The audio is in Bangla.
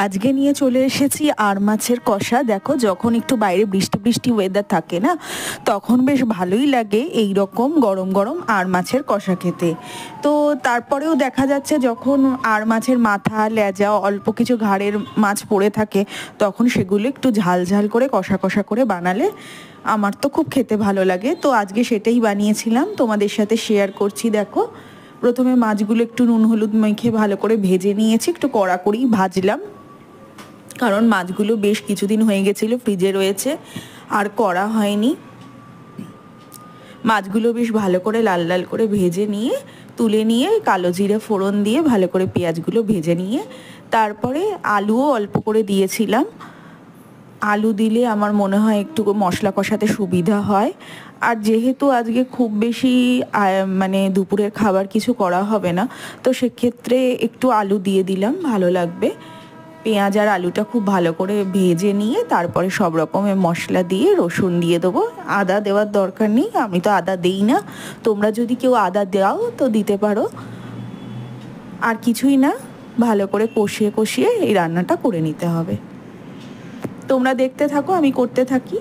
আজকে নিয়ে চলে এসেছি আর মাছের কষা। দেখো, যখন একটু বাইরে বৃষ্টি বৃষ্টি ওয়েদার থাকে না, তখন বেশ ভালোই লাগে এই রকম গরম গরম আর মাছের কষা খেতে। তো তারপরেও দেখা যাচ্ছে যখন আর মাছের মাথা লেজা অল্প কিছু ঘাড়ের মাছ পড়ে থাকে, তখন সেগুলো একটু ঝাল ঝাল করে কষা কষা করে বানালে আমার তো খুব খেতে ভালো লাগে। তো আজকে সেটাই বানিয়েছিলাম, তোমাদের সাথে শেয়ার করছি। দেখো, প্রথমে মাছগুলো একটু নুন হলুদ মেখে ভালো করে ভেজে নিয়েছি, একটু কড়া করেই ভাজলাম, কারণ মাছগুলো বেশ কিছুদিন হয়ে গেছিলো ফ্রিজে রয়েছে, আর করা হয়নি। মাছগুলো বেশ ভালো করে লাল লাল করে ভেজে নিয়ে তুলে নিয়ে কালো জিরে ফোড়ন দিয়ে ভালো করে পেঁয়াজগুলো ভেজে নিয়ে তারপরে আলুও অল্প করে দিয়েছিলাম। আলু দিলে আমার মনে হয় একটু মশলা কষাতে সুবিধা হয়। আর যেহেতু আজকে খুব বেশি মানে দুপুরের খাবার কিছু করা হবে না, তো সেক্ষেত্রে একটু আলু দিয়ে দিলাম, ভালো লাগবে। পেঁয়াজ আর আলুটা খুব ভালো করে ভেজে নিয়ে তারপরে সব রকমের মশলা দিয়ে রসুন দিয়ে দেবো। আদা দেওয়ার দরকার নেই, আমি তো আদা দিই না। তোমরা যদি কেউ আদা দাও তো দিতে পারো। আর কিছুই না, ভালো করে কষিয়ে কষিয়ে এই রান্নাটা করে নিতে হবে। তোমরা দেখতে থাকো, আমি করতে থাকি।